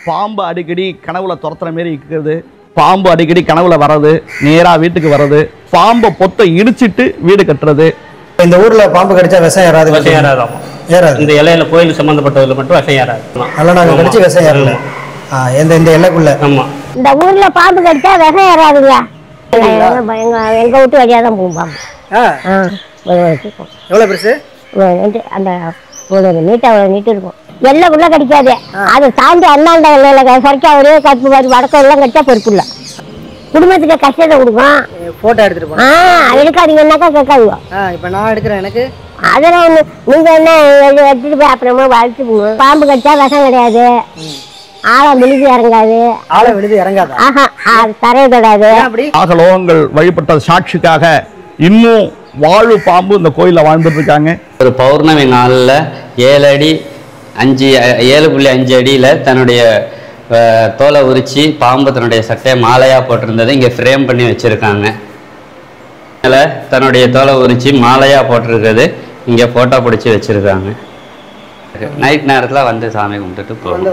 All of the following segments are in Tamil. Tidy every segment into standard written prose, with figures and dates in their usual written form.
பாம்பு அடிக்கடி கனவுல துரத்துற மாதிரி இருக்கிறது, பாம்பு அடிக்கடி கனவுல வர்றது, நேரா வீட்டுக்கு வர்றது, பாம்பை பொத்தை இடிச்சிட்டு வீடு கட்டுறது. இந்த ஊர்ல பாம்பு கடிச்சா விஷம் ஏறாது. விஷம் ஏறாது. ஏறாது. இந்த இலையில கோயில் சம்பந்தப்பட்டதுல மட்டும் விஷம் ஏறாது. நல்லா நாங்க கடிச்சு விஷம் ஏறல. இந்த எல்லைக்குள்ள. ஆமா. இந்த ஊர்ல பாம்பு கடிச்சா விஷம் ஏறாதுங்க. எங்க விட்டு வழியா தான் போகும் பாம்பு. எவ்வளவு பெருசு? அந்த நீட்டா நீட்டு இருக்கும். எல்லாம் உள்ள கடிக்காது. அதை தாண்டி அண்ணாண்ட எல்லையில சரிக்கா ஒரே கப்பு மாதிரி வடக்கம் எல்லாம் கடிச்சா பொறுப்புள்ள குடும்பத்துக்கு கஷ்டத்தை கொடுக்கும். போட்டோ எடுத்துட்டு போனோம். எடுக்காதீங்கன்னாக்கா கேட்காதுங்க. இப்ப நான் எடுக்கிறேன். எனக்கு அதெல்லாம் ஒண்ணு நீங்க என்ன எடுத்துட்டு போய் அப்புறமா வளர்த்து போகணும். பாம்பு கடிச்சா விஷம் கிடையாது. ஆழ விழுது இறங்காது. ஆழ விழுது இறங்காது. தரையை தொடாது. ஆகலோகங்கள் வழிபட்ட சாட்சிக்காக இன்னும் வாழு பாம்பு இந்த கோயில வாழ்ந்துட்டு இருக்காங்க. ஒரு பௌர்ணமி நாளில் 7.5 அடியில் தன்னுடைய தோலை உரித்து பாம்பு தன்னுடைய சட்டையை மாலையாக போட்டிருந்ததை இங்கே ஃப்ரேம் பண்ணி வச்சுருக்காங்க. அதில் தன்னுடைய தோலை உரித்து மாலையாக போட்டிருக்கிறது இங்கே ஃபோட்டோ பிடிச்சி வச்சுருக்காங்க. நைட் நேரத்தில் வந்து சாமி கும்பிட்டுட்டு போகும்.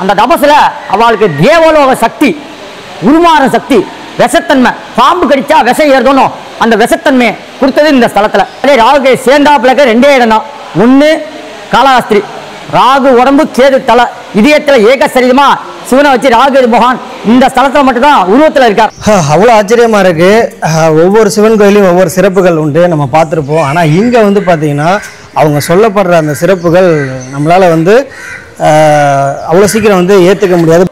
அந்த தபசுல அவளுக்கு தேவலோக சக்தி, உருமாற சக்தி, விஷத்தன்மை, பாம்பு கடிச்சா விஷம் ஏறணும் அந்த விஷத்தன்மையை கொடுத்தது இந்த ஸ்தலத்துல. அதே ராகு சேர்ந்தாப்புலக்க 2 இடம் தான். ஒன்று காளஹஸ்தி, ராகு உடம்பு கேது தலை, இதயத்துல ஏக சரீரமா சிவனை வச்சு ராகு மகான் இந்த ஸ்தலத்துல மட்டும்தான் உருவத்துல இருக்கார். அவ்வளோ ஆச்சரியமா இருக்கு. ஒவ்வொரு சிவன் கோயிலையும் ஒவ்வொரு சிறப்புகள் உண்டு, நம்ம பார்த்துருப்போம். ஆனால் இங்கே வந்து பார்த்தீங்கன்னா அவங்க சொல்லப்படுற அந்த சிறப்புகள் நம்மளால வந்து அவ்வளோ சீக்கிரம் வந்து ஏற்றுக்க முடியாது.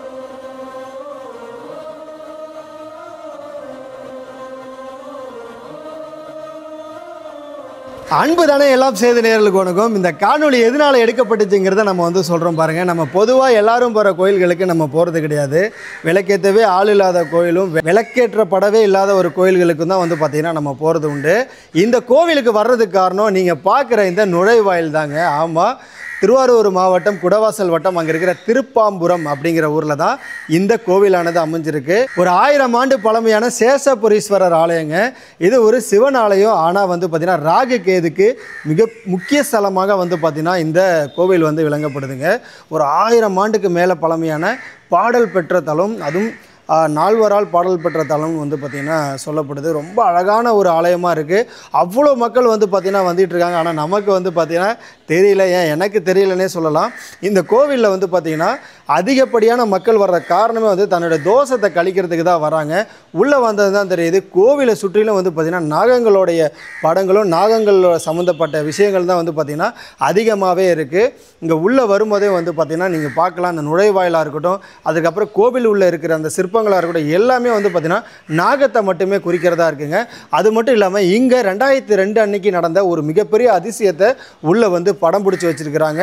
அன்பு தானே எல்லாம் செய்த நேர்களுக்கு வணக்கம். இந்த காணொலி எதனால எடுக்கப்பட்டுச்சுங்கிறத நம்ம வந்து சொல்கிறோம் பாருங்கள். நம்ம பொதுவாக எல்லாரும் போகிற கோயில்களுக்கு நம்ம போகிறது கிடையாது. விளக்கேற்றவே ஆள் இல்லாத கோயிலும் விளக்கேற்றப்படவே இல்லாத ஒரு கோயில்களுக்கும் தான் வந்து பார்த்திங்கன்னா நம்ம போகிறது உண்டு. இந்த கோவிலுக்கு வர்றதுக்கு காரணம் நீங்கள் பார்க்குற இந்த நுழைவாயில் தாங்க. ஆமாம், திருவாரூர் மாவட்டம் குடவாசல் வட்டம் அங்கே இருக்கிற திருப்பாம்புரம் அப்படிங்கிற ஊரில் தான் இந்த கோவிலானது அமைஞ்சிருக்கு. ஒரு 1000 ஆண்டு பழமையான சேஷபுரீஸ்வரர் ஆலயங்க. இது ஒரு சிவன் ஆலயம். ஆனால் வந்து பார்த்திங்கன்னா ராகு கேதுக்கு மிக முக்கிய ஸ்தலமாக வந்து பார்த்திங்கன்னா இந்த கோவில் வந்து விளங்கப்படுதுங்க. ஒரு 1000 ஆண்டுக்கு மேலே பழமையான பாடல் பெற்ற தலம், அதுவும் நால்வரால் பாடல் பெற்ற தலம் வந்து பார்த்திங்கன்னா சொல்லப்படுது. ரொம்ப அழகான ஒரு ஆலயமாக இருக்குது. அவ்வளோ மக்கள் வந்து பார்த்திங்கன்னா வந்துட்டுருக்காங்க. ஆனால் நமக்கு வந்து பார்த்திங்கன்னா தெரியல, ஏன் எனக்கு தெரியலன்னே சொல்லலாம். இந்த கோவிலில் வந்து பார்த்திங்கன்னா அதிகப்படியான மக்கள் வர்ற காரணமே வந்து தன்னுடைய தோஷத்தை கழிக்கிறதுக்கு தான் வராங்க. உள்ளே வந்தது தான் தெரியுது. கோவிலை சுற்றிலும் வந்து பார்த்திங்கன்னா நாகங்களுடைய படங்களும் நாகங்களோட சம்மந்தப்பட்ட விஷயங்கள் தான் வந்து பார்த்திங்கன்னா அதிகமாகவே இருக்குது. இங்கே உள்ளே வரும்போதே வந்து பார்த்திங்கன்னா நீங்கள் பார்க்கலாம், அந்த நுழைவாயிலாக இருக்கட்டும், அதுக்கப்புறம் கோவில் உள்ளே இருக்கிற அந்த சிற்பங்களாக இருக்கட்டும், எல்லாமே வந்து பார்த்திங்கன்னா நாகத்தை மட்டுமே குறிக்கிறதா இருக்குங்க. அது மட்டும் இல்லாமல் இங்கே 2002 அன்னைக்கு நடந்த ஒரு மிகப்பெரிய அதிசயத்தை உள்ளே வந்து படம் பிடிச்சி வச்சுருக்கிறாங்க.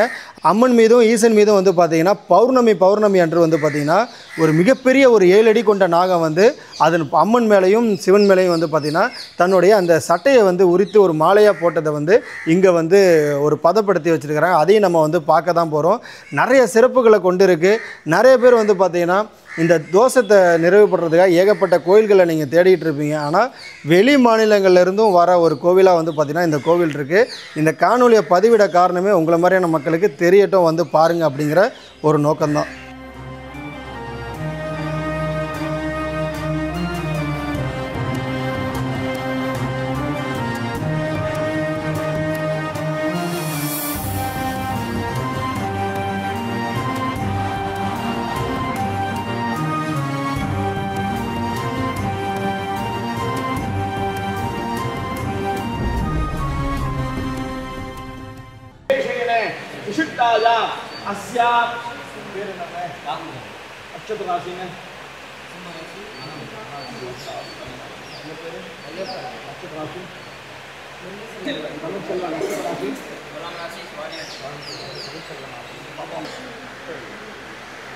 அம்மன் மீதும் ஈசன் மீதும் வந்து பார்த்திங்கன்னா பௌர்ணமி அன்று வந்து பார்த்திங்கன்னா ஒரு மிகப்பெரிய ஒரு 7 அடி கொண்ட நாகம் வந்து அதன் அம்மன் மேலேயும் சிவன் மேலேயும் வந்து பார்த்திங்கன்னா தன்னுடைய அந்த சட்டையை வந்து உரித்து ஒரு மாலையாக போட்டதை வந்து இங்கே வந்து ஒரு பதப்படுத்தி வச்சுருக்கிறாங்க. அதையும் நம்ம வந்து பார்க்க தான் போகிறோம். நிறைய சிறப்புகளை கொண்டு இருக்குது. நிறைய பேர் வந்து பார்த்திங்கன்னா இந்த தோஷத்தை நிறைவுபடுறதுக்காக ஏகப்பட்ட கோயில்களை நீங்கள் தேடிட்டு இருப்பீங்க. ஆனால் வெளி மாநிலங்கள்லேருந்தும் வர ஒரு கோவிலாக வந்து பார்த்திங்கன்னா இந்த கோவில் இருக்குது. இந்த காணொலியை பதிவிட காரணமே உங்களை மாதிரியான மக்களுக்கு தெரியட்டும், வந்து பாருங்கள் அப்படிங்கிற ஒரு நோக்கம்தான்.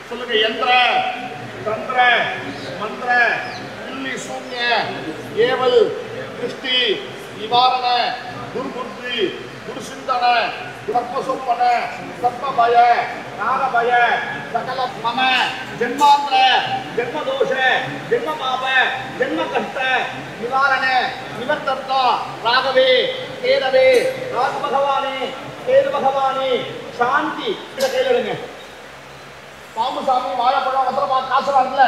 சொல்லுங்க. யந்திர தந்திர மந்திர புள்ளி சூன்ய ஏவல் திருஷ்டி நிவாரண துர்புத்தி துர்சிந்தன சர்ப்பசொப்பன சர்ப்பபய நாரபய சகல மம ஜென்மாந்திர ஜென்மதோஷ ஜென்மபாப ஜென்ம கஷ்ட நிவாரண நிவர்த்தர்த்தா ராகவே கேதவே ராகு பகவானே கேது பகவானே சாந்தி. இதை கையிலிடுங்க. பாம்பு சாமி வாழைப்பழம் வத்தலமா காசுலாம் இருக்குல்ல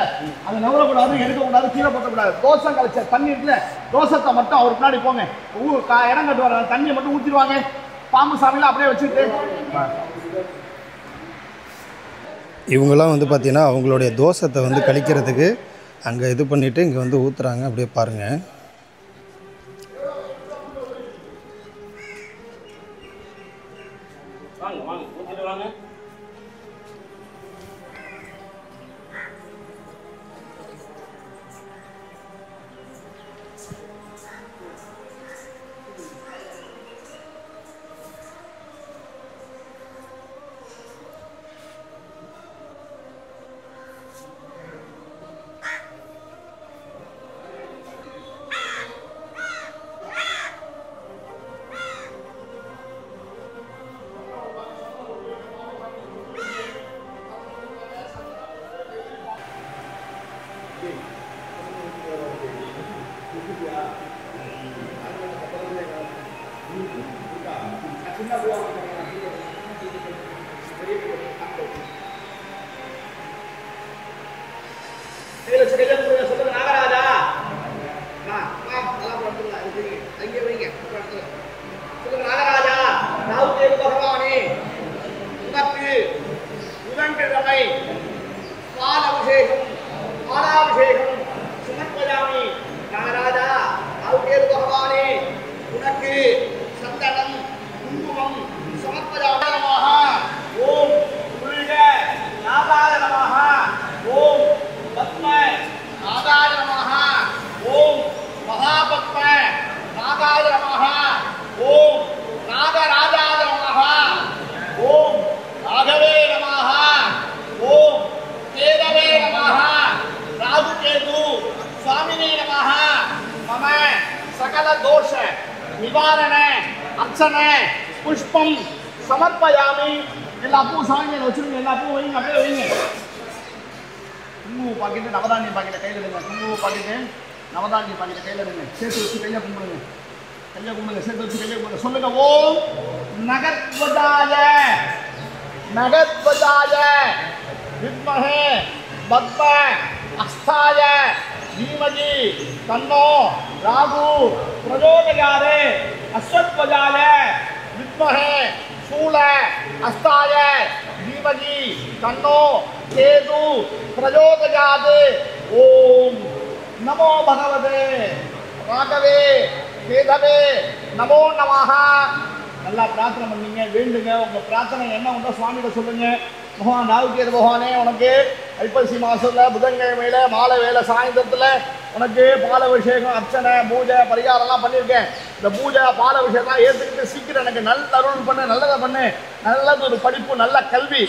அதை நவரக்கூடாது, எடுக்கக்கூடாது, கீழே போட்டக்கூடாது. தோசம் கழிச்ச தண்ணி இருக்குல்ல, தோசத்தை மட்டும் அவர் முன்னாடி போங்க, இடம் கட்டுவார், தண்ணியை மட்டும் ஊற்றிடுவாங்க. பாம்பு சாமியில் அப்படியே வச்சுட்டு இவங்கெல்லாம் வந்து பார்த்தீங்கன்னா அவங்களுடைய தோஷத்தை வந்து கழிக்கிறதுக்கு அங்கே இது பண்ணிவிட்டு இங்கே வந்து ஊற்றுறாங்க. அப்படியே பாருங்கள். வாங்க வாங்க ஊற்றிட்டு வாங்க. சொல்லுங்க நாகராஜா. சொல்லுங்க நாகராஜா, ராவுகேது பகவானே, உனக்கு புதன்கிழமை பாலாபிஷேகம் சுமர்ப்பயாமி. நாகராஜா, ராவுகேது பகவானே, உனக்கு சந்தனம் குங்குமம் சமர்ப்பயாமி. நமஹ. ஓம் முருக நாகாய நமஹ. ஓம் பத்ம நாகாய நமஹ. ஓம் மகாபத்ம நாகாய நமஹ. ஓம் நாகராஜாய நமஹ. ஓம் ராகவே நமஹ. ஓம் கேதவே நமஹ. ராகுகேது சுவாமினே நமஹ. மம சகல தோஷ நிவாரண அர்ச்சன புஷ்பம் சமர்ப்பயாமி. எல்லா பூ சாமியில் வச்சுருங்க, எல்லா பூ வைங்க, அப்படியே வைங்க. குங்கும பாக்கெட்டு நவதானிய பாக்கெட்டை கையில் எடுங்க. குங்கும பாக்கெட்டு நவதானிய பாக்கெட்டை கையில் எடுங்க. சேர்த்து வச்சு கையை கும்பிடுங்க, சேர்த்து வச்சு கையை கும்பிடுங்க. சொல்லுங்க. ஓம் நகத்வஜாய வித்மஹே பத்ம அஸ்தாய தீமகி தன்னோ ராகு பிரச்சோதயாத். அஸ்வத்வஜாய வித்மஹே சூல அஸ்தாய தீமகி தன்னோ கேது பிரச்சோதயாத். ஓம் நமோ பகவதே ராகவே கேதவே நமோ நமஹ. நல்லா பிரார்த்தனை பண்ணீங்க, வேண்டுங்க. உங்கள் பிரார்த்தனை என்ன உண்டோ சுவாமிகிட்ட சொல்லுங்க. பகவான் ராகுகேது பகவானே, உனக்கு ஐப்பசி மாதத்தில் புதன்கிழமையில் மாலை வேலை சாயந்தரத்தில் உனக்கு பாலாபிஷேகம் அர்ச்சனை பூஜை பரிகாரம்லாம் பண்ணியிருக்கேன். இந்த பூஜை பாலாபிஷேகம்லாம் ஏற்றுக்கிட்டு சீக்கிரம் எனக்கு நல்ல அருள் பண்ணு, நல்லதை பண்ணு. நல்லதொரு படிப்பு, நல்ல கல்வி,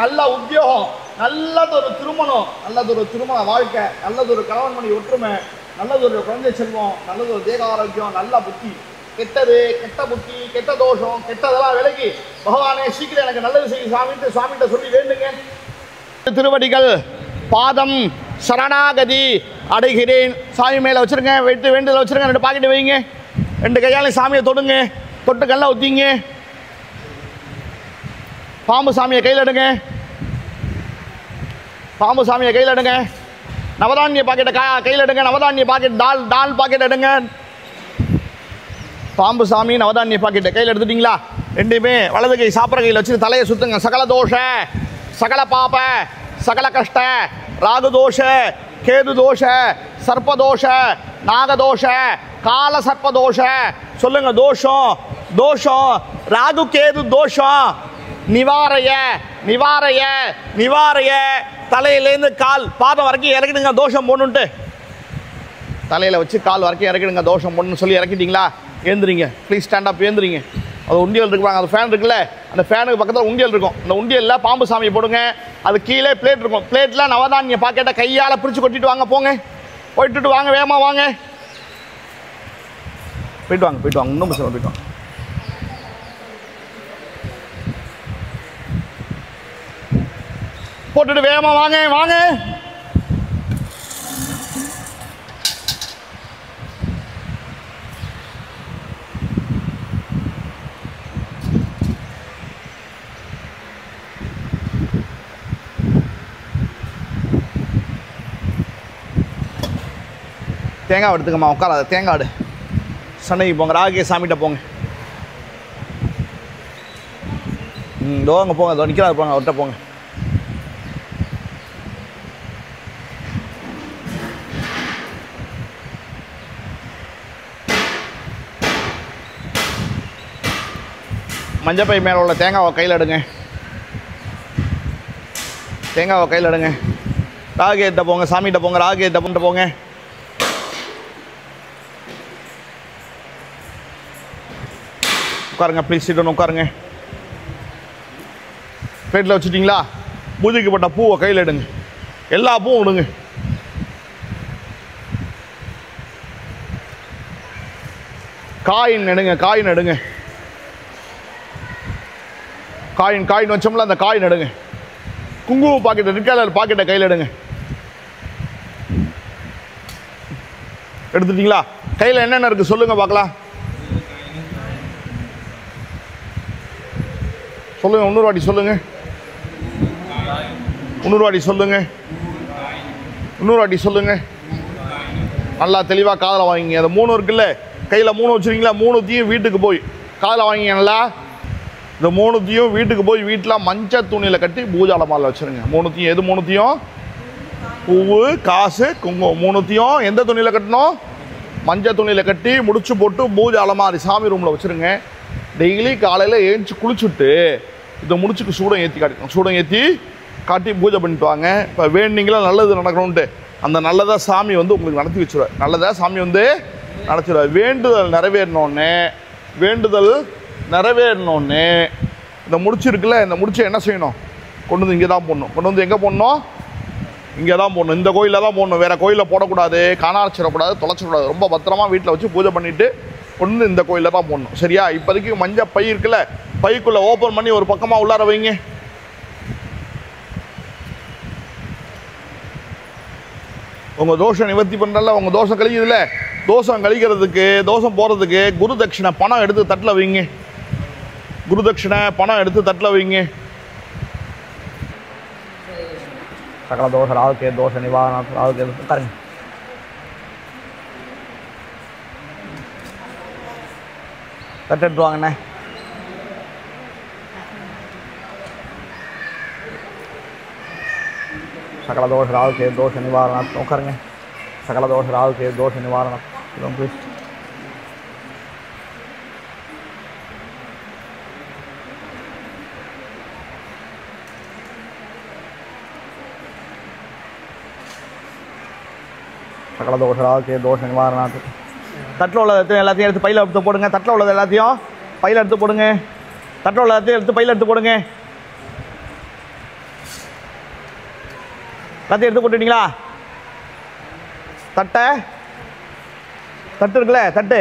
நல்ல உத்தியோகம், நல்லதொரு திருமணம், நல்லதொரு திருமண வாழ்க்கை, நல்லதொரு கணவன் மணி ஒற்றுமை, நல்லதொரு குழந்தை செல்வம், நல்லதொரு தேக ஆரோக்கியம், நல்ல புத்தி. கெட்டது, கெட்ட புத்தி, கெட்ட தோஷம், கெட்டதெல்லாம் விலகி பகவானே சீக்கிரம் எனக்கு நல்லது செய்யும் சுவாமிகிட்ட சொல்லி வேண்டுங்க. திருவடிகள் பாதம் சரணாகதி அடைகிறேன். சாமி மேலே வச்சுருங்க, வைத்து வேண்டுதல் வச்சுருங்க. 2 பாக்கெட்டு வைங்க, 2 கையாலையும் சாமியை தொடுங்க, தொட்டு கல்ல ஊற்றிங்க. பாம்பு சாமியை கையில் எடுங்க, பாம்பு சாமியை கையில் எடுங்க. நவதானிய பாக்கெட்டை கையில் எடுங்க. நவதானிய பாக்கெட் டால் பாக்கெட் எடுங்க. பாம்பு சாமி நவதானிய பாக்கெட்டை கையில் எடுத்துட்டிங்களா? 2மே வலது கை சாப்பிட்ற கையில் வச்சு தலையை சுற்றுங்க. சகல தோஷ, சகல பாப, சகல கஷ்ட, ராகு தோஷ, கேது தோஷ, சர்ப்பதோஷ, நாகதோஷ, கால சர்ப்பதோஷ. சொல்லுங்க. தோஷம் தோஷம் ராகு கேது தோஷம் நிவாரைய நிவாரைய நிவாரைய. தலையிலேருந்து கால் பாதம் வரைக்கும் இறக்கிடுங்க, தோஷம் போடணுன்ட்டு. தலையில் வச்சு கால் வரைக்கும் இறக்கிடுங்க, தோஷம் போடணுன்னு சொல்லி இறக்கிட்டீங்களா? ஏந்திரிங்க, ப்ளீஸ் ஸ்டாண்ட் அப், ஏந்திரிங்க. அது உண்டியல் இருக்குவாங்க, அது ஃபேன் இருக்குல்ல, அந்த ஃபேனுக்கு பக்கத்தில் உண்டியல் இருக்கும். அந்த உண்டியலில் பாம்பு சாமியை போடுங்க. அது கீழே பிளேட் இருக்கும். பிளேட்டில் நவதானிய பாக்கெட்டை கையால் பிரித்து கொட்டிட்டு வாங்க. போங்க, போயிட்டு வாங்க, வேகமாக வாங்க, போயிட்டு வாங்க, இன்னும் பசங்க போயிட்டு வாங்க. போட்டுட்டு வேகமாக வாங்க வாங்க. தேங்காய் எடுத்துக்கம்மா, உட்காராத. தேங்காய் எடு. சண்டைக்கு போங்க, ராகே சாமிகிட்ட போங்க. இதோ அங்கே போங்க, இதோ நிற்கிறாரு போங்க, அவர்கிட்ட போங்க. மஞ்சப்பை மேலே உள்ள தேங்காவை கையில் எடுங்க. தேங்காவை கையில் எடுங்க. ராகேட்ட போங்க, சாமிகிட்ட போங்க, ராகேட்ட போங்க. உட்காருங்க ப்ளீஸ், சீட்டு உட்காருங்க. பிளேட்டில் வச்சுட்டிங்களா? பூஜைக்கு போட்ட பூவை கையில் எடுங்க. எல்லா பூவும் விடுங்க. காயின் எடுங்க, காயின் எடுங்க. காயின் வச்சோம்ல, அந்த காயின் எடுங்க. குங்கும பாக்கெட்டை, ரெட் பாக்கெட்டை கையில் எடுங்க. எடுத்துட்டீங்களா? கையில் என்னென்ன இருக்குது சொல்லுங்கள் பார்க்கலாம். சொல்லுங்கள், இன்னொரு வாட்டி சொல்லுங்கள். இன்னொரு வாட்டி சொல்லுங்கள். நல்லா தெளிவாக காதில் வாங்கிங்க. அது 3 இருக்குல்ல, கையில் 3 வச்சுருக்கீங்களா? 3த்தையும் வீட்டுக்கு போய் காதில் வாங்கிங்க. நல்லா இந்த 3த்தையும் வீட்டுக்கு போய் வீட்டில் மஞ்சள் துணியில் கட்டி பூஜை அலமாரில் வச்சுருங்க. 3த்தையும், எது 3த்தையும்? பூவு, காசு, குங்குமம் 3த்தையும் எந்த துணியில் கட்டணும்? மஞ்சள் துணியில் கட்டி முடிச்சு போட்டு பூஜை அலமாரி சாமி ரூமில் வச்சுருங்க. டெய்லி காலையில் ஏஞ்சி குளிச்சுட்டு இதை முடிச்சுக்கு சூடம் ஏற்றி காட்டிக்கணும். சூடம் ஏற்றி காட்டி பூஜை பண்ணிட்டு வாங்க. இப்போ வேண்டிங்களா நல்லது நடக்கணும்ன்ட்டு அந்த நல்லதாக சாமி வந்து உங்களுக்கு நடத்தி வச்சுருவார். நல்லதாக சாமி வந்து நடத்திடுவார். வேண்டுதல் நிறைவேறணுன்னே இந்த முடிச்சிருக்குல்ல, இந்த முடிச்சை என்ன செய்யணும்? கொண்டு வந்து இங்கே தான் போடணும். கொண்டு வந்து எங்கே போடணும்? இங்கே தான் போடணும். இந்த கோயிலில் தான் போடணும். வேறு கோயிலில் போடக்கூடாது, காணாச்சிடக்கூடாது, தொலைச்சிடக்கூடாது. ரொம்ப பத்திரமா வீட்டில் வச்சு பூஜை பண்ணிவிட்டு கொண்டு வந்து இந்த கோயிலில் தான் போடணும். சரியா? இப்போதைக்கு மஞ்சள் பை இருக்குல்ல, பைக்குள்ளே ஓப்பன் பண்ணி ஒரு பக்கமாக உள்ளார வைங்க. உங்கள் தோஷம் நிவர்த்தி பண்ணுறல, உங்கள் தோஷம் கழிக்குதுல்ல, தோஷம் கழிக்கிறதுக்கு, தோஷம் போகிறதுக்கு குரு தட்சிணை பணம் எடுத்து தட்டில் வைங்க. குரு தட்சிணை பணம் எடுத்து தட்டில் வைங்க. சகல தோஷ ராகுக்கே தோஷ நிவாரண ராகுக்கே உட்காருங்க. தட்டு எடுத்து வாங்கண்ணே. சகல தோஷ ராகுக்கே தோஷ நிவாரண உட்காருங்க. சகல தோஷ ராகுக்கே தோஷ நிவாரண ப்ளீஸ். சகல தோஷ ராகுக்கே தோஷ நிவாரண. தட்டில் உள்ளது எல்லாத்தையும் எடுத்து பையில் எடுத்து போடுங்க. தட்டில் உள்ளது எல்லாத்தையும் பையில் எடுத்து போடுங்க. தட்டில் உள்ள எல்லாத்தையும் எடுத்து பையில் எடுத்து போடுங்க. எல்லாத்தையும் எடுத்து போட்டுட்டீங்களா? தட்டு இருக்குல்ல, தட்டை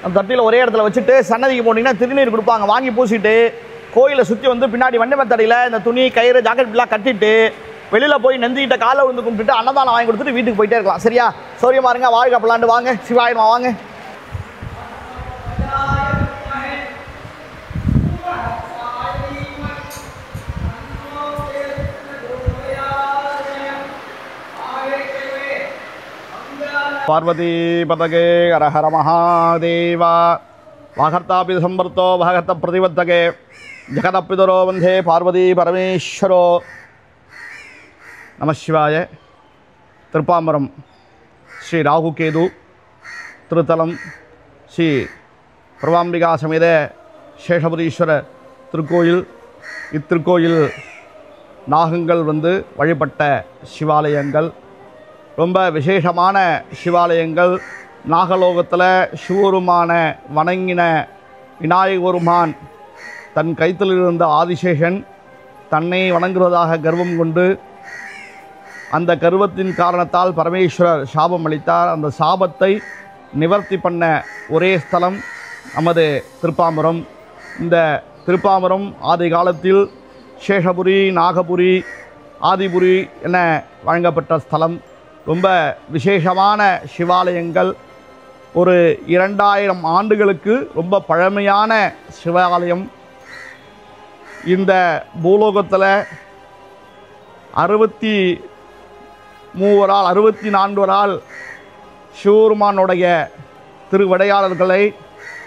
அந்த தட்டியில் ஒரே இடத்துல வச்சுட்டு சன்னதிக்கு போனீங்கன்னா திருநீர் கொடுப்பாங்க. வாங்கி பூசிட்டு கோயிலை சுற்றி வந்து பின்னாடி வண்டிமத்தடியில் இந்த துணி, கயிறு, ஜாக்கெட் எல்லாம் கட்டிட்டு வெளியில் போய் நந்திக்கிட்ட காலை விழுந்து கும்பிட்டுட்டு அன்னதானம் வாங்கி கொடுத்துட்டு வீட்டுக்கு போயிட்டே இருக்கலாம். சரியா? சௌரியமா இருங்க. வாழ்க்கை பல்லாண்டு வாங்க. சிவாயமா வாங்க. பார்வதி பதகே ஹர ஹர மகாதேவா. வாகர்த்தாபி சம்பர்த்தோ பாகர்த்த பிரதிபத்தகே ஜெகதப்பிதரோ வந்தே பார்வதி பரமேஸ்வரோ. நம சிவாய. திருப்பாம்பரம் ஸ்ரீ ராகுகேது திருத்தலம் ஸ்ரீ பிரபாம்பிகா சமேத சேஷபுரீஸ்வர திருக்கோயில். இத்திருக்கோயில் நாகங்கள் வந்து வழிபட்ட சிவாலயங்கள், ரொம்ப விசேஷமான சிவாலயங்கள். நாகலோகத்தில் சிவபெருமான வணங்கின விநாயகருமான் தன் கைத்தில் இருந்த ஆதிசேஷன் தன்னை வணங்குவதாக கர்வம் கொண்டு அந்த கர்வத்தின் காரணத்தால் பரமேஸ்வரர் சாபம் அளித்தார். அந்த சாபத்தை நிவர்த்தி பண்ண ஒரே ஸ்தலம் நமது திருப்பாம்பரம். இந்த திருப்பாம்பரம் ஆதி காலத்தில் சேஷபுரி, நாகபுரி, ஆதிபுரி என வழங்கப்பட்ட ஸ்தலம். ரொம்ப விசேஷமான சிவாலயங்கள். ஒரு 2000 ஆண்டுகளுக்கு ரொம்ப பழமையான சிவாலயம். இந்த பூலோகத்தில் 64 64 சிவபெருமானுடைய திருவிடையாளர்களை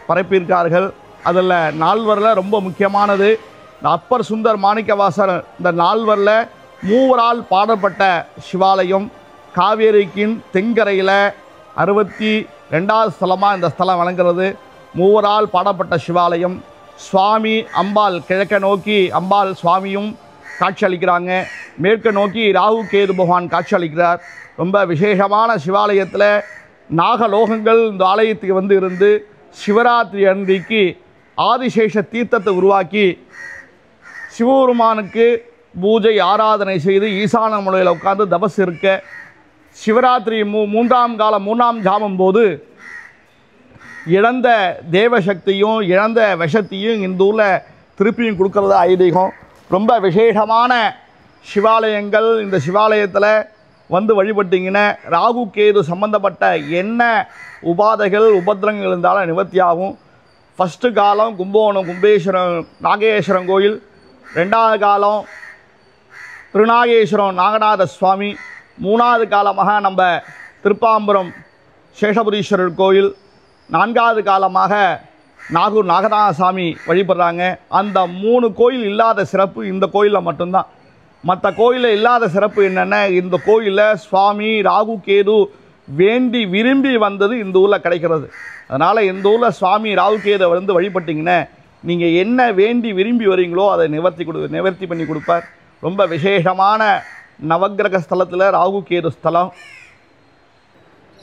பரப்பியிருக்கார்கள். அதில் நால்வரில் ரொம்ப முக்கியமானது இந்த அப்பர் சுந்தர் மாணிக்கவாசர். இந்த நால்வரில் மூவரால் பாடப்பட்ட சிவாலயம் காவேரிக்கின் தென்கரையில் 62வது ஸ்தலமாக இந்த ஸ்தலம் வழங்குகிறது. மூவரால் பாடப்பட்ட சிவாலயம். சுவாமி அம்பாள் கிழக்க நோக்கி அம்பாள் சுவாமியும் காட்சி அளிக்கிறாங்க. மேற்க நோக்கி ராகு கேது பகவான் காட்சி அளிக்கிறார். ரொம்ப விசேஷமான சிவாலயத்தில் நாகலோகங்கள் இந்த ஆலயத்துக்கு இருந்து சிவராத்திரி அன்றைக்கு ஆதிசேஷ தீர்த்தத்தை உருவாக்கி சிவபெருமானுக்கு பூஜை ஆராதனை செய்து ஈசான மூலையில் உட்கார்ந்து தபஸ் இருக்க சிவராத்திரி மூன்றாம் ஜாமம் போது இழந்த தேவசக்தியும் இழந்த விஷத்தையும் இந்த ஊரில் திருப்பியும் கொடுக்கறது ஐதீகம். ரொம்ப விசேஷமான சிவாலயங்கள். இந்த சிவாலயத்தில் வழிபட்டிங்கன்னா ராகு கேது சம்பந்தப்பட்ட என்ன உபாதைகள் உபத்திரங்கள் இருந்தாலும் நிவர்த்தியாகும். ஃபஸ்ட்டு காலம் கும்பகோணம் கும்பேஸ்வரம் நாகேஸ்வரம் கோயில், 2வது காலம் திருநாகேஸ்வரம் நாகநாத சுவாமி, 3வது காலமாக நம்ம திருப்பாம்புரம் சேஷபுரீஸ்வரர் கோயில், 4வது காலமாக நாகூர் நாகநாதசாமி வழிபடுறாங்க. அந்த 3 கோயில் இல்லாத சிறப்பு இந்த கோயிலில் மட்டும்தான். மற்ற கோயிலில் இல்லாத சிறப்பு என்னென்ன, இந்த கோயிலில் சுவாமி ராகு கேது வேண்டி விரும்பி வந்தது இந்த ஊரில் கிடைக்கிறது. அதனால் இந்த ஊரில் சுவாமி ராகு கேதை வழிபட்டிங்கன்னா நீங்கள் என்ன வேண்டி விரும்பி வரீங்களோ அதை நிவர்த்தி பண்ணி கொடுப்பார். ரொம்ப விசேஷமான நவக்கிரக ஸ்தலத்தில் ராகு கேது ஸ்தலம்.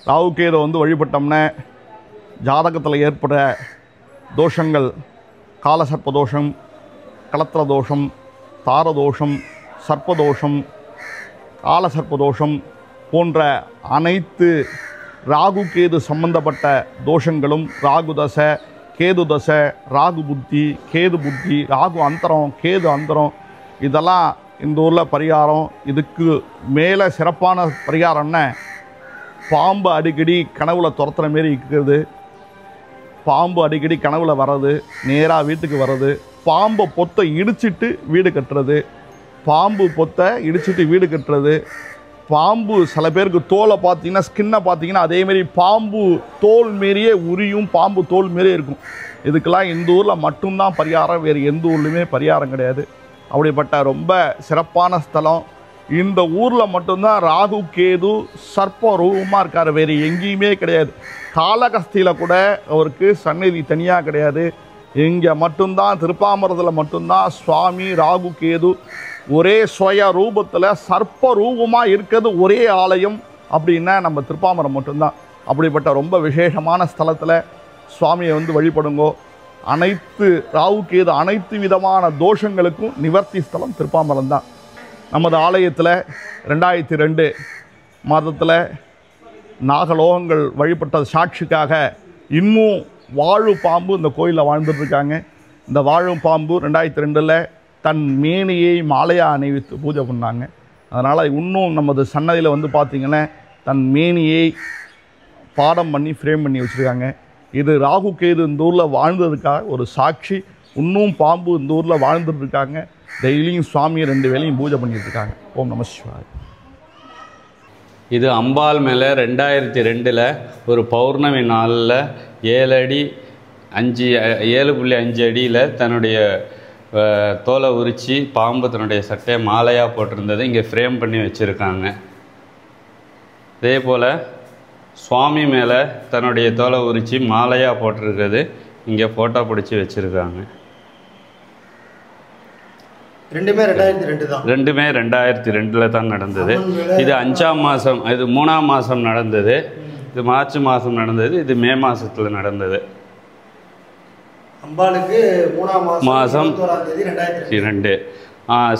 ராகு கேது வழிபட்டோம்னா ஜாதகத்தில் ஏற்படுற தோஷங்கள், காலசர்ப்ப தோஷம், கலத்திர தோஷம், தாரதோஷம், சர்ப்பதோஷம், காலசர்ப்பதோஷம் போன்ற அனைத்து ராகு கேது சம்பந்தப்பட்ட தோஷங்களும், ராகு தசை, கேது தசை, ராகு புத்தி, கேது புத்தி, ராகு அந்தரம், கேது அந்தரம், இதெல்லாம் இந்த ஊரில் பரிகாரம். இதுக்கு மேலே சிறப்பான பரிகாரம்னா பாம்பு அடிக்கடி கனவுல துரத்துற மாரி இருக்கிறது, பாம்பு அடிக்கடி கனவுல வர்றது, நேராக வீட்டுக்கு வர்றது, பாம்பை பொத்தை இடிச்சிட்டு வீடு கட்டுறது, பாம்பு பொத்தை இடிச்சிட்டு வீடு கட்டுறது, பாம்பு சில பேருக்கு தோலை பார்த்தீங்கன்னா ஸ்கின்னை பார்த்தீங்கன்னா அதேமாரி பாம்பு தோல் மாரியே உரியும், பாம்பு தோல் மாரியே இருக்கும். இதுக்கெல்லாம் இந்த ஊரில் மட்டும்தான் பரிகாரம், வேறு எந்த ஊர்லேயுமே பரிகாரம் கிடையாது. அப்படிப்பட்ட ரொம்ப சிறப்பான ஸ்தலம். இந்த ஊரில் மட்டும்தான் ராகு கேது சர்ப்ப ரூபமாக இருக்கார், வேறு எங்கேயுமே கிடையாது. காலகஸ்தியில் கூட அவருக்கு சந்நிதி தனியாக கிடையாது. இங்கே மட்டும்தான், திருப்பாமரத்தில் மட்டும்தான் சுவாமி ராகு கேது ஒரே சுய ரூபத்தில் சர்ப்ப ரூபமாக இருக்கிறது ஒரே ஆலயம் அப்படின்னா நம்ம திருப்பாமரம் மட்டும்தான். அப்படிப்பட்ட ரொம்ப விசேஷமான ஸ்தலத்தில் சுவாமியை வழிபடுங்கோ. அனைத்து ராகு கேது அனைத்து விதமான தோஷங்களுக்கும் நிவர்த்தி ஸ்தலம் திருப்பாமரம் தான். நமது ஆலயத்தில் 2002 மாதத்தில் நாகலோகங்கள் வழிபட்ட சாட்சிக்காக இன்னும் வாழு பாம்பு இந்த கோயிலில் வாழ்ந்துட்டுருக்காங்க. இந்த வாழும் பாம்பு 2002 தன் மேனியை மாலையாக அணிவித்து பூஜை பண்ணாங்க. அதனால் இன்னும் நமது சன்னதியில் பார்த்திங்கன்னா தன் மேனியை பாடம் பண்ணி ஃப்ரேம் பண்ணி வச்சுருக்காங்க. இது ராகு கேது இந்த ஊரில் வாழ்ந்ததுக்காக ஒரு சாட்சி. இன்னும் பாம்பு இந்த ஊரில் வாழ்ந்துட்டுருக்காங்க. டெய்லியும் சுவாமியை 2 வேளையும் பூஜை பண்ணிட்டுருக்காங்க. ஓம் நம சிவாய. இது அம்பாள் மேலே 2002 ஒரு பௌர்ணமி நாளில் 7.5 அடியில் தன்னுடைய தோலை உரித்து பாம்பு தன்னுடைய சட்டையை மாலையாக போட்டிருந்தது இங்கே ஃப்ரேம் பண்ணி வச்சுருக்காங்க. அதே போல் சுவாமி மேலே தன்னுடைய தோலை உரித்து மாலையாக போட்டிருக்கிறது இங்கே ஃபோட்டோ பிடிச்சி வச்சுருக்காங்க. ரெண்டுமே 2002 தான். ரெண்டுமே 2002 தான் நடந்தது. இது 5ஆம் மாதம், இது 3ஆம் மாதம் நடந்தது. இது மார்ச் மாதம் நடந்தது. இது மே மாதத்தில் நடந்தது. அம்பாளுக்கு 3ஆம் மாதம் 2002.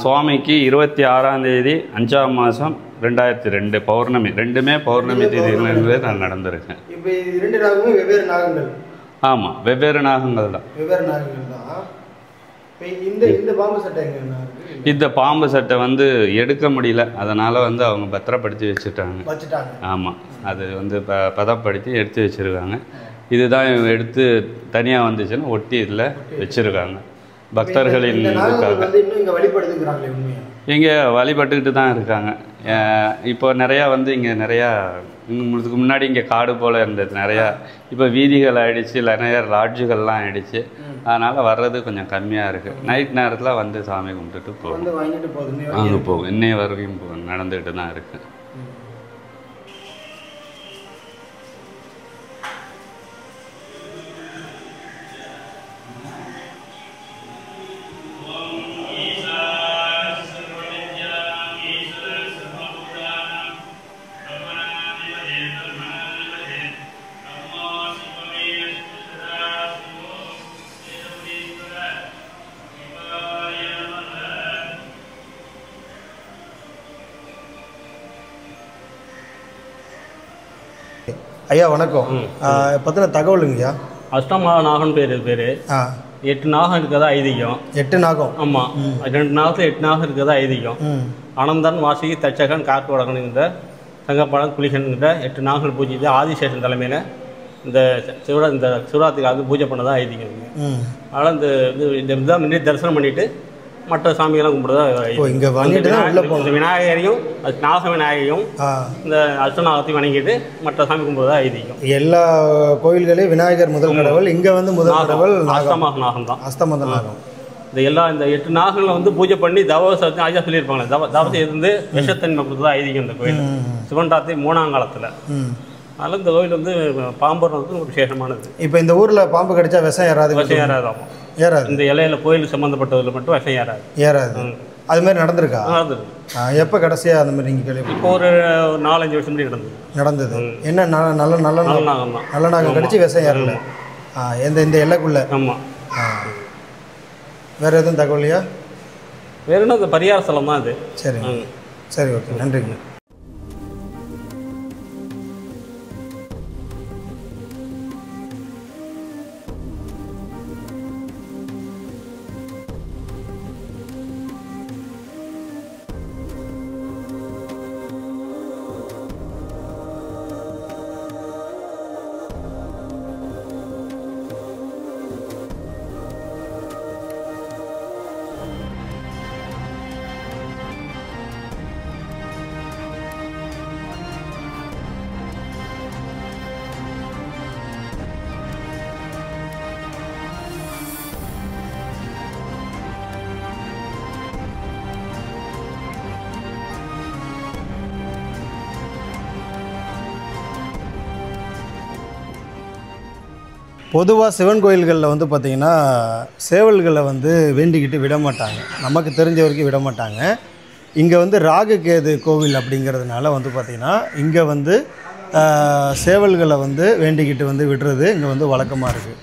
சுவாமிக்கு 26ஆம் தேதி 5ஆம் மாதம் 2002 பௌர்ணமி. ரெண்டுமே பௌர்ணமி தேதியிலிருந்து நான் நடந்திருக்கேன். இப்போ இது 2 நாகங்களும் வெவ்வேறு நாகங்கள். ஆமாம், வெவ்வேறு நாகங்கள் தான். வெவ்வேறு நாகங்கள் தான். இந்த பாம்பு சட்டை எங்க? இந்த பாம்பு சட்டை எடுக்க முடியல, அதனால் அவங்க பத்திரப்படுத்தி வச்சுட்டாங்க. ஆமாம், அது பதப்படுத்தி எடுத்து வச்சுருக்காங்க. இதுதான் எடுத்து தனியாக வந்துச்சுன்னா ஒட்டி இதில் வச்சுருக்காங்க பக்தர்களின் இதுக்காக. இங்கே வழிபட்டுக்கிட்டு தான் இருக்காங்க. இப்போ நிறையா வந்து இங்கே நிறையா இதுக்கு முன்னாடி இங்கே காடு போல் இருந்தது நிறையா. இப்போ வீதிகள் ஆகிடுச்சு, நிறையா லாட்ஜுகள்லாம் ஆகிடுச்சு. அதனால் வர்றது கொஞ்சம் கம்மியாக இருக்குது. நைட் நேரத்தில் வந்து சாமி கும்பிட்டுட்டு போகும். அங்கே போகும். இன்னைய வரைக்கும் நடந்துக்கிட்டு தான் இருக்குது. ஐயா வணக்கம். பற்றின தகவலுங்கய்யா. அஷ்டமா நாகன் பேர் 8 நாகம் இருக்கிறதா ஐதீகம். 8 நாகம். ஆமாம், 2 நாகத்தில் 8 நாகம் இருக்கிறதா ஐதீகம். அனந்தன், வாசுகி, தச்சகன், கார்கோடகனுங்கிற சங்கப்பாளன், குளிகன்கிற 8 நாகங்கள் பூஜித்து ஆதிசேஷன் தலைமையில் இந்த சிவராத்திரிக்காக பூஜை பண்ணதான் ஐதீகம். அதனால் இந்த இதுதான் தரிசனம் பண்ணிவிட்டு மற்ற சாமியெல்லாம் கும்பிடுறதா. இந்த விநாயகரையும் நாக விநாயகரையும் இந்த அஷ்டநாகத்தையும் வணங்கிட்டு மற்ற சாமி கும்பிடுறதா ஐதீகம். எல்லா கோயில்களையும் விநாயகர் முதல் கடவுள், இங்கே வந்து முதல் கடவுள் அஷ்டமாக நாகம் தான். அஷ்டமத நாகம். இந்த 8 நாகங்களை வந்து பூஜை பண்ணி தவசத்தை ஆஜா சொல்லியிருப்பாங்க. தவசம் இருந்து விஷத்தன்மை கொடுத்ததா ஐதீகம் இந்த கோயில். சிவன் ராத்திரி 3ஆம் காலத்தில். அதனால் இந்த கோயில் வந்து பாம்புறது ஒரு விசேஷமானது. இப்போ இந்த ஊரில் பாம்பு கடிச்சா விஷம் ஏறாது? விஷம் ஏறாதாமா? ஏறாது. இந்த இலையில கோயில் சம்மந்தப்பட்டதில் மட்டும் விஷம் ஏறாது. ஏறாது. அது மாதிரி நடந்திருக்கா? நடந்திருக்கு. எப்போ கடைசியாக அந்த மாதிரி நீங்கள் கேள்வி? இப்போ ஒரு 4-5 வருஷம் முன்னாடி நடந்தது. என்ன நல்ல நாகம் கடிச்சு விஷம் ஏறல இந்த எல்லைக்குள்ள? ஆமாம். வேறு எதுவும் தகவலையா? வேறு என்ன, இந்த பரிகார ஸ்தலம் தான் அது. சரி சரி, ஓகே, நன்றிங்க. பொதுவாக சிவன் கோயில்களில் வந்து பார்த்திங்கன்னா சேவல்களை வந்து வேண்டிக்கிட்டு விட மாட்டாங்க, நமக்கு தெரிஞ்ச வரைக்கும் விட மாட்டாங்க. இங்கே வந்து ராகு கேது கோவில் அப்படிங்கிறதுனால வந்து பார்த்திங்கன்னா இங்கே வந்து சேவல்களை வந்து வேண்டிக்கிட்டு வந்து விடுறது இங்கே வந்து வழக்கமாக இருக்குது.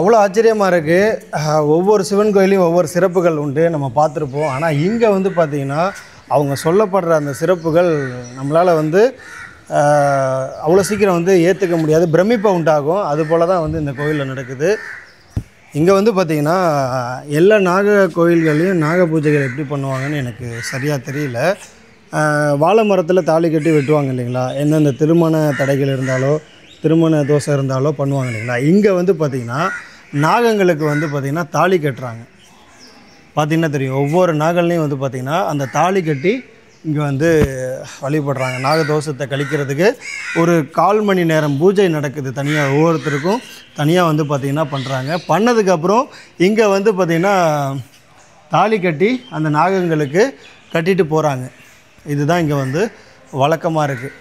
அவ்வளோ ஆச்சரியமாக இருக்குது. ஒவ்வொரு சிவன் கோயிலையும் ஒவ்வொரு சிறப்புகள் உண்டு, நம்ம பார்த்துருப்போம். ஆனால் இங்கே வந்து பார்த்திங்கன்னா அவங்க சொல்லப்படுற அந்த சிறப்புகள் நம்மளால் வந்து அவ்வளோ சீக்கிரம் வந்து ஏற்றுக்க முடியாது, பிரமிப்பை உண்டாகும். அதுபோல் தான் வந்து இந்த கோயிலில் நடக்குது. இங்கே வந்து பார்த்திங்கன்னா எல்லா நாக கோயில்களையும் நாக பூஜைகள் எப்படி பண்ணுவாங்கன்னு எனக்கு சரியாக தெரியல. வாழை மரத்தில் தாலி கட்டி வெட்டுவாங்க இல்லைங்களா, எந்தெந்த திருமண தடைகள் இருந்தாலோ திருமண தோசை இருந்தாலோ பண்ணுவாங்க இல்லைங்களா. இங்கே வந்து பார்த்திங்கன்னா நாகங்களுக்கு வந்து பார்த்திங்கன்னா தாலி கட்டுறாங்க. பார்த்திங்கன்னா தெரியும், ஒவ்வொரு நாகல்லையும் வந்து பார்த்திங்கன்னா அந்த தாலி கட்டி இங்கே வந்து வழிபடுறாங்க. நாகதோஷத்தை கழிக்கிறதுக்கு ஒரு 1/4 மணி நேரம் பூஜை நடக்குது தனியாக, ஒவ்வொருத்தருக்கும் தனியாக வந்து பார்த்திங்கன்னா பண்ணுறாங்க. பண்ணதுக்கப்புறம் இங்கே வந்து பார்த்திங்கன்னா தாலி கட்டி அந்த நாகங்களுக்கு கட்டிட்டு போகிறாங்க. இதுதான் இங்கே வந்து வழக்கமாக இருக்குது.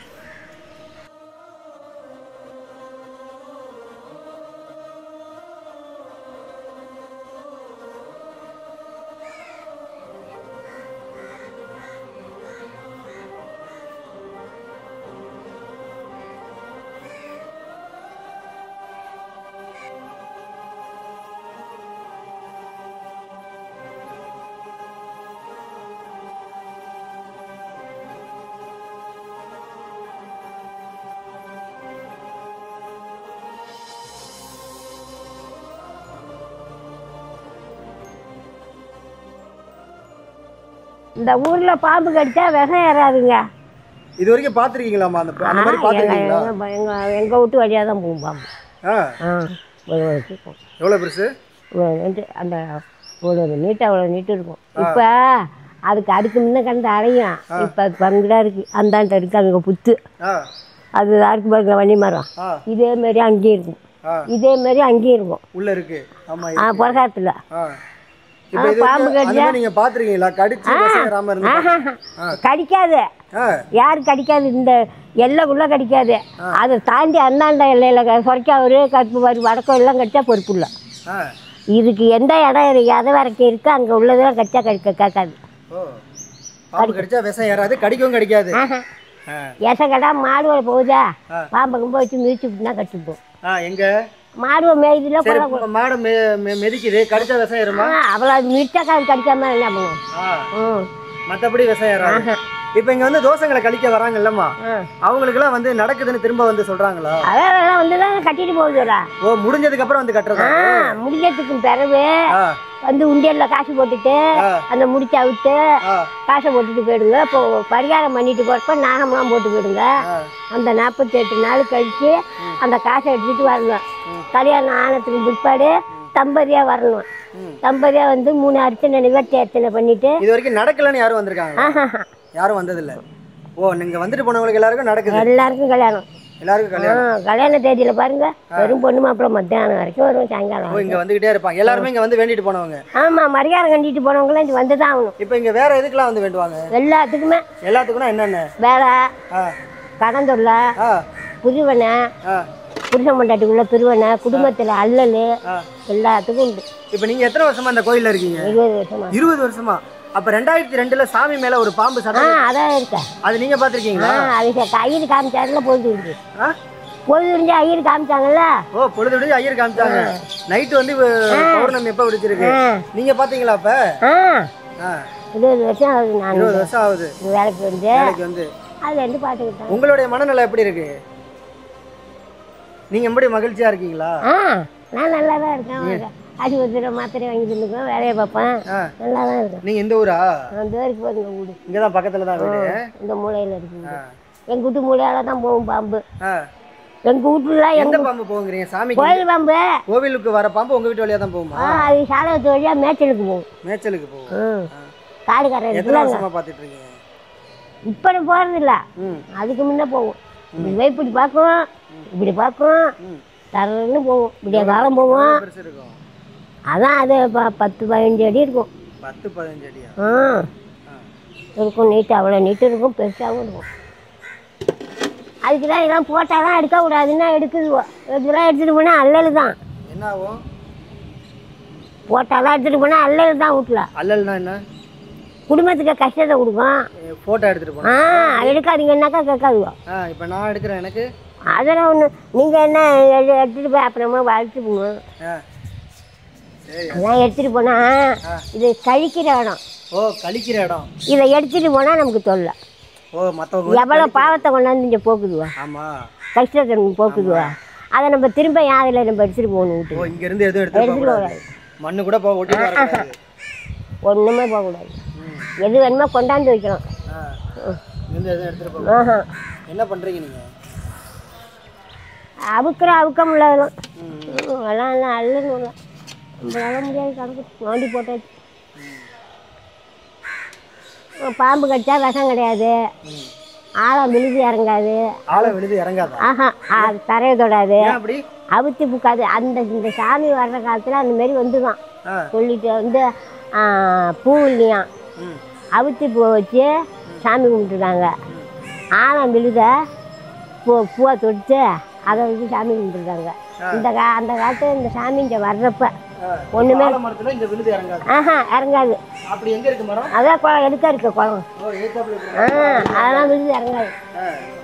இந்த ஊர்ல பாம்பு கடிச்சா விஷம் ஏறாதுங்க. இது வரைக்கும் பார்த்துருக்கீங்களாம்மா? அந்த மாதிரி பார்த்துருக்கீங்களா? எங்கள் வீட்டு வழியாக தான் போகும் பாம்பு. எவ்வளோ பெருசு? அந்த ஒரு நீட்டாக அவ்வளோ நீட்டு இருக்கும். இப்போ அதுக்கு அடுக்கு முன்ன கண்டு அடையும் இப்போ அது பங்குடா இருக்குது அந்தாண்ட இருக்குது அங்கே புத்து அது அறுக்கு பாருங்க வன்னி மரம் இதே மாதிரி அங்கேயும் இருக்கும் இதே மாதிரி அங்கேயும் இருக்கும் உள்ள இருக்கு ஆமா புறகாத்துல பாம்பு கடிச்சா நீங்க பாத்துருக்கீங்களா கடிச்சு விஷம் இருந்து கடிக்காது யாரு கடிக்காது இந்த எல்லைக்குள்ள கடிக்காது அதை தாண்டி அந்தாண்ட எல்லையில சொரைக்கா ஒரு கருப்பு வரி வடக்கம் எல்லாம் கடிச்சா பொறுப்புள்ள இதுக்கு எந்த இடம் எதை வரைக்கும் இருக்கு அங்க உள்ளதெல்லாம் கடிச்சா கேட்காது பாம்பு கடிச்சா விஷம் ஏறாது கடிக்கவும் கடிக்காது எசக்கடா மாடுவலை போகுதா பாம்பை கும்ப வச்சு மிதிச்சுனா கட்டுப்போம் எங்க மாடுவை மேய்துல மாடு மெதிக்குது கடிச்சா விஷம் ஏறுமா அவ்வளோ மிட்டாக்கா கடிக்காம என்ன பண்ணுவோம் மற்றபடி விஷம் ஏறாது இப்போ இங்க வந்து தோசைகளை கழிக்க வராங்கல்லம்மா அவங்களுக்குலாம் வந்து நடக்குதுன்னு திரும்ப வந்து சொல்றாங்களா அதெல்லாம் வந்து தான் கட்டிட்டு போகுதுடா ஓ முடிஞ்சதுக்கு அப்புறம் வந்து கட்டுறதா முடிஞ்சதுக்கு பிறகு வந்து உண்டியல்ல காசு போட்டுட்டு அந்த முடிச்சு அவுத்து காசை போட்டுட்டு போயிடுங்க இப்போ பரிகாரம் பண்ணிட்டு போறப்ப நாகம்லாம் போட்டு போயிடுங்க அந்த 48 நாள் கழிச்சு அந்த காசை எடுத்துட்டு வரணும் கல்யாணம் ஆனத்துக்கு பிற்பாடு தம்பதியா வரணும் தம்பதியா வந்து 3 அர்ச்சனை நிவர்த்தி அர்ச்சனை பண்ணிட்டு இது வரைக்கும் நடக்கலன்னு யாரும் வந்திருக்காங்க யாரும் வந்ததில்ல ஓ நீங்க வந்துட்டு போனவங்களுக்கு எல்லாருக்கும் நடக்குது எல்லாருக்கும் கல்யாணம் எல்லாருக்கும் கல்யாணம் கல்யாண தேதியில பாருங்க வெறும் பொண்ணு மாப்பிள்ள மத்தியானம் வரைக்கும் வரும் சாயங்காலம் இங்க வந்துகிட்டே இருப்பாங்க எல்லாருமே இங்க வந்து வேண்டிட்டு போனவங்க ஆமா மரியாதை கண்டிட்டு போனவங்களாம் இங்க வந்துதான் ஆகணும் இப்போ இங்க வேற எதுக்கெல்லாம் வந்து வேண்டுவாங்க எல்லாத்துக்கும்னா என்னென்ன வேலை கடந்தொல்ல புதுவனை புருஷன் மண்டாட்டுக்குள்ள பிரிவனை குடும்பத்துல அல்லல் எல்லாத்துக்கும் உண்டு இப்போ நீங்க எத்தனை வருஷமா இந்த கோயில்ல இருக்கீங்க 20 வருஷமா 20 வருஷமா அப்ப 2002ல சாமி மேல ஒரு பாம்பு சத்தம் அதான் இருக்க அது நீங்க பாத்திருக்கீங்களா அது ஐயர் காமிச்சாருல பொழுது இருந்து பொழுது இருந்து ஐயர் காமிச்சாங்கல்ல ஓ பொழுது விடிஞ்சு ஐயர் காமிச்சாங்க நைட்டு வந்து பௌர்ணமி எப்ப விடிச்சிருக்கு நீங்க பாத்தீங்களா அப்ப 20 வருஷம் ஆகுது நான் 20 வருஷம் ஆகுது வேலைக்கு வந்து அது வந்து பாத்துக்கிட்டேன் உங்களுடைய மனநிலை எப்படி இருக்கு நீங்க எப்படி மகிழ்ச்சியா இருக்கீங்களா நான் நல்லா தான் இருக்கேன் ஆஸ்பத்திரி மாத்திரை வாங்கி தின்னுக்குவேன் வேலையை பார்ப்பேன் நல்லா தான் இருக்கேன் நீங்க இந்த ஊரா அந்த ஊருக்கு போகுது எங்கள் வீடு இங்கே தான் பக்கத்தில் தான் வீடு இந்த மூலையில் இருக்குங்க எங்கள் வீட்டு மூலையால தான் போகும் பாம்பு எங்கள் வீட்டுல எந்த பாம்பு போகுங்கிறீங்க சாமி கோயில் பாம்பு கோவிலுக்கு வர பாம்பு உங்கள் வீட்டு வழியாக தான் போகுமா அது சாலத்து வழியாக மேய்ச்சலுக்கு போகும் மேய்ச்சலுக்கு போகும் காடுக்காரன் எத்தனை வருஷமா பார்த்துட்டு இருக்கீங்க இப்போ போகிறது இல்லை அதுக்கு முன்னே போகும் இப்படி பார்க்கும் இப்படி பார்க்கும் தரன்னு போகும் இப்படிய காலம் போகும் அதான் அது 10-15 அடி இருக்கும் 10-15 அடியா இருக்கும் நீட்டாக அவ்வளோ நீட்டு இருக்கும் பெருசாகவும் இருக்கும் அதுக்கு தான் இதெல்லாம் போட்டாலாம் எடுக்கக்கூடாதுன்னா எடுக்குதுவோ இதெல்லாம் எடுத்துகிட்டு போனால் அல்லல் தான் என்ன ஆகும் போட்டாலாம் எடுத்துகிட்டு போனால் அல்லல் தான் வீட்டில் அல்லல்னா என்ன குடும்பத்துக்கு கஷ்டத்தை கொடுக்கும் ஃபோட்டோ எடுத்துகிட்டு போனால் எடுக்காதீங்கன்னாக்கா கேட்காதுவோ இப்போ நான் எடுக்கிறேன் எனக்கு அதெல்லாம் ஒன்று நீங்கள் என்ன எடுத்துகிட்டு போய் அப்புறமா வளர்த்து போங்க அதான் எடுத்துகிட்டு போனால் இது கழிக்கிற இடம் கழிக்கிற இடம் இதை எடுத்துகிட்டு போனால் நமக்கு தொல்லை மற்றவங்க எவ்வளோ பாவத்தை கொண்டாந்து இங்கே போக்குதுவா கஷ்டத்தை போக்குதுவா அதை நம்ம திரும்ப யாதில் நம்ம எடுத்துகிட்டு போகணும் வீட்டுக்கு இங்கேருந்து எதுவும் எடுத்துகிட்டு போகக்கூடாது மண்ணு கூட போக ஓட்டி ஒன்றுமே போகக்கூடாது எது வேணுமோ கொண்டாந்து வைக்கலாம் என்ன பண்ணுறீங்க நீங்கள் அவுக்க முடியாதெல்லாம் எல்லாம் எல்லாம் அல்லன்னு நம்மளால முடியாது கணக்கு நோண்டி போட்டாச்சு பாம்பு கடிச்சா விஷம் கிடையாது ஆழம் விழுது இறங்காது தரையை தொடாது அவுத்தி பூக்காது இந்த சாமி வர்ற காலத்தில் அந்த மாதிரி வந்துதான் சொல்லிட்டு வந்து பூ இல்லையா அவுத்தி பூவை வச்சு சாமி கும்பிட்டுருக்காங்க ஆழம் விழுத பூவை தொடிச்சு அதை வச்சு சாமி கும்பிட்டுருக்காங்க அந்த காலத்தில் இந்த சாமி இங்கே வர்றப்ப ஒண்ணுமே இறங்காது அதான் எடுக்க இருக்க குளம் அதெல்லாம் விழுது இறங்காது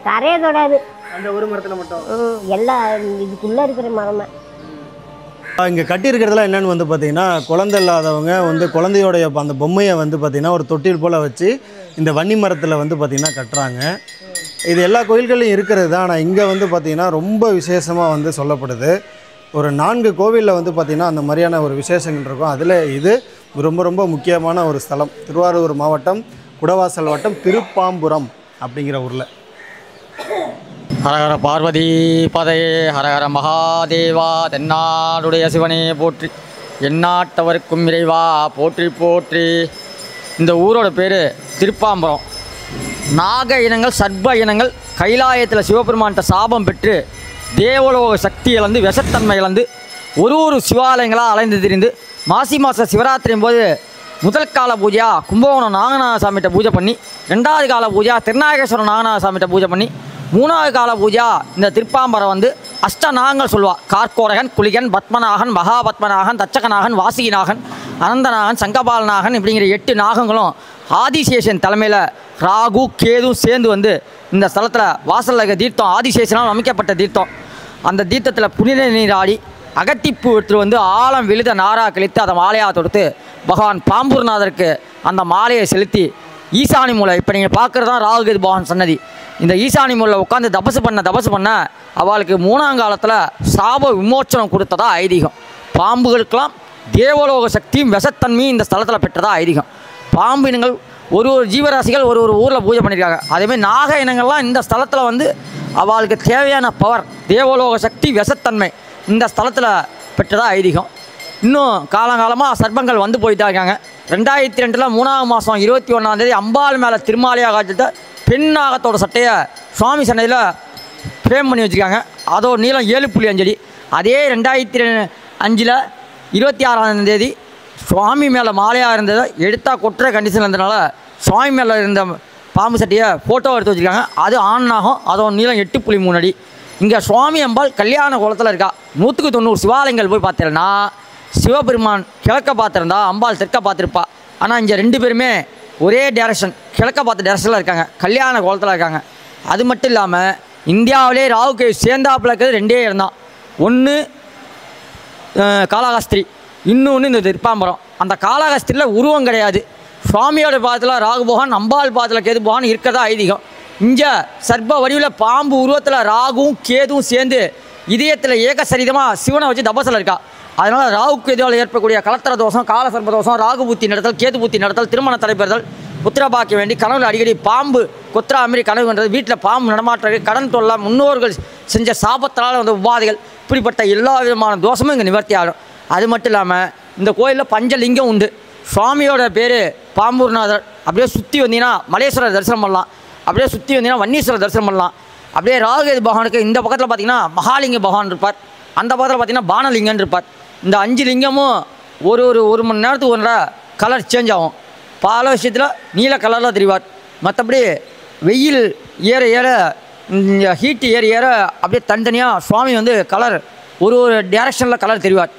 கரையை தொடாது எல்லாம் இதுக்குள்ள இருக்கிற மரமே இங்கே கட்டியிருக்கிறதுலாம் என்னென்னு வந்து பார்த்திங்கன்னா குழந்தை இல்லாதவங்க வந்து குழந்தையோடைய அந்த பொம்மையை வந்து பார்த்திங்கன்னா ஒரு தொட்டில் போல் வச்சு இந்த வன்னி மரத்தில் வந்து பார்த்திங்கன்னா கட்டுறாங்க. இது எல்லா கோயில்கள்லையும் இருக்கிறது தான். ஆனால் இங்கே வந்து பார்த்திங்கன்னா ரொம்ப விசேஷமாக வந்து சொல்லப்படுது. ஒரு 4 கோவிலில் வந்து பார்த்திங்கன்னா அந்த மாதிரியான ஒரு விசேஷங்கள் இருக்கும். அதில் இது ரொம்ப ரொம்ப முக்கியமான ஒரு ஸ்தலம். திருவாரூர் மாவட்டம் குடவாசல் வட்டம் திருப்பாம்புரம் அப்படிங்கிற ஊரில். ஹரஹர பார்வதி பதையே ஹரஹர மகாதேவா தென்னாடுடைய சிவனே போற்றி எந்நாட்டவருக்கும் இறைவா போற்றி போற்றி. இந்த ஊரோட பேர் திருப்பாம்பரம். நாக இனங்கள் சர்ப்ப இனங்கள் கைலாயத்தில் சிவபெருமான்கிட்ட சாபம் பெற்று தேவலோக சக்தி இழந்து விஷத்தன்மை இழந்து ஒரு சிவாலயங்களாக அலைந்து திரிந்து மாசி மாத சிவராத்திரியும் போது முதல் கால பூஜையாக கும்பகோணம் நாகநாத சாமிகிட்ட பூஜை பண்ணி, 2வது கால பூஜா திருநாகேஸ்வரம் நாகநாத சாமிகிட்ட பூஜை பண்ணி, 3வது கால பூஜா இந்த திருப்பாம்பரம் வந்து அஷ்டநாகங்கள் சொல்லுவா. கார்கோரகன், குளிகன், பத்மநாகன், மகாபத்மநாகன், தச்சகநாகன், வாசிகிநாகன், அனந்தநாகன், சங்கபாலநாகன் இப்படிங்கிற 8 நாகங்களும் ஆதிசேஷன் தலைமையில் ராகு கேது சேர்ந்து வந்து இந்த ஸ்தலத்தில் வாசலில் இருக்க தீர்த்தம் ஆதிசேஷனால் அமைக்கப்பட்ட தீர்த்தம். அந்த தீர்த்தத்தில் புனித நீராடி அகத்திப்பூ எடுத்துகிட்டு வந்து ஆழம் விழுத நாரா கழித்து அதை மாலையாக தொடுத்து பகவான் பாம்பூர்நாதருக்கு அந்த மாலையை செலுத்தி ஈசானி மூலை, இப்போ நீங்கள் பார்க்குறது தான் ராகுகேது பகவான் சன்னதி. இந்த ஈசானி மூலையில் உட்காந்து தபசு பண்ண அவளுக்கு 3ஆம் காலத்தில் சாப விமோச்சனம் கொடுத்ததா ஐதீகம். பாம்புகளுக்கெல்லாம் தேவலோக சக்தியும் விஷத்தன்மையும் இந்த ஸ்தலத்தில் பெற்றதா ஐதீகம். பாம்பு இனங்கள் ஒரு ஜீவராசிகள் ஒரு ஊரில் பூஜை பண்ணியிருக்காங்க. அதேமாதிரி நாக இனங்கள்லாம் இந்த ஸ்தலத்தில் வந்து அவளுக்கு தேவையான பவர் தேவலோக சக்தி விஷத்தன்மை இந்த ஸ்தலத்தில் பெற்றதா ஐதீகம். இன்னும் காலங்காலமாக சர்ப்பங்கள் வந்து போயிட்டு இருக்காங்க. 2002 3ஆம் மாதம் 21ஆம் தேதி அம்பாள் மேலே திருமாலையாக காட்சித்த பெண் நாகத்தோட சட்டையை சுவாமி சன்னதியில் ஃப்ரேம் பண்ணி வச்சுருக்காங்க. அதோட நீளம் 7.5 அடி. அதே 2005 26ஆம் தேதி சுவாமி மேலே மாலையாக இருந்ததை எடுத்தால் கொட்டுற கண்டிஷன் இருந்ததுனால சுவாமி மேலே இருந்த பாம்பு சட்டையை ஃபோட்டோ எடுத்து வச்சுருக்காங்க. அது ஆண் நாகம், அதோட நீளம் 8.3 அடி. இங்கே சுவாமி அம்பாள் கல்யாண கோலத்தில் இருக்கா. 100க்கு 90 சிவாலயங்கள் போய் பார்த்தீங்கன்னா சிவபெருமான் கிழக்க பார்த்துருந்தா அம்பாள் தெற்க பார்த்துருப்பா. ஆனால் இங்கே 2 பேருமே ஒரே டேரக்ஷன் கிழக்க பார்த்த டேரக்ஷனில் இருக்காங்க, கல்யாண கோலத்தில் இருக்காங்க. அது மட்டும் இல்லாமல் இந்தியாவிலே ராகுக்கு சேர்ந்தாப்பில் இருக்கிறது 2 இடம் தான். ஒன்று காளஹஸ்தி, இன்னொன்று இந்த திருப்பாம்பரம். அந்த காளஹஸ்தியில் உருவம் கிடையாது. சுவாமியோட பாதத்தில் ராகு பகவான், அம்பாள் பாதத்தில் கேது பகவான் இருக்கிறதா ஐதீகம். இங்கே சர்ப்ப வடிவில் பாம்பு உருவத்தில் ராகுவும் கேதுவும் சேர்ந்து இதயத்தில் ஏகசரிதமாக சிவனை வச்சு தபசில் இருக்கா. அதனால் ராகுக்கு எதிரால் ஏற்படக்கூடிய கலத்திர தோஷம், கால சர்ப்ப தோஷம், ராகு புத்தி நடத்தல், கேது புத்தி நடத்தல், திருமண தடைபெறுதல், புத்திர பாக்கிய வேண்டி கனவுல அடிக்கடி பாம்பு கொத்திரா மாரி கனவு கண்டது, வீட்டில் பாம்பு நடமாட்டம், கடன் தொல்லை, முன்னோர்கள் செஞ்ச சாபத்தினால் வந்த உபாதைகள், இப்படிப்பட்ட எல்லா விதமான தோஷமும் இங்கே நிவர்த்தி ஆகும். அது மட்டும் இல்லாமல் இந்த கோயிலில் பஞ்சலிங்கம் உண்டு. சுவாமியோட பேர் பாம்பூர்நாதர். அப்படியே சுற்றி வந்தீங்கன்னா மலேஸ்வரர் தரிசனம் பண்ணலாம். அப்படியே சுற்றி வந்தீங்கன்னா வன்னீஸ்வரர் தரிசனம் பண்ணலாம். அப்படியே ராகுகேது பகவானுக்கு இந்த பக்கத்தில் பார்த்திங்கன்னா மகாலிங்க பகவான் இருப்பார், அந்த பக்கத்தில் பார்த்திங்கன்னா பானலிங்கன் இருப்பார். இந்த 5 லிங்கமும் ஒரு மணி நேரத்துக்கு ஒன்றரை கலர் சேஞ்ச் ஆகும். பல விஷயத்தில் நீல கலரில் தெரிவார். மற்றபடி வெயில் ஏற ஏற ஹீட்டு ஏற அப்படியே தனித்தனியாக சுவாமி வந்து கலர் ஒரு டேரக்ஷனில் கலர் தெரிவார்.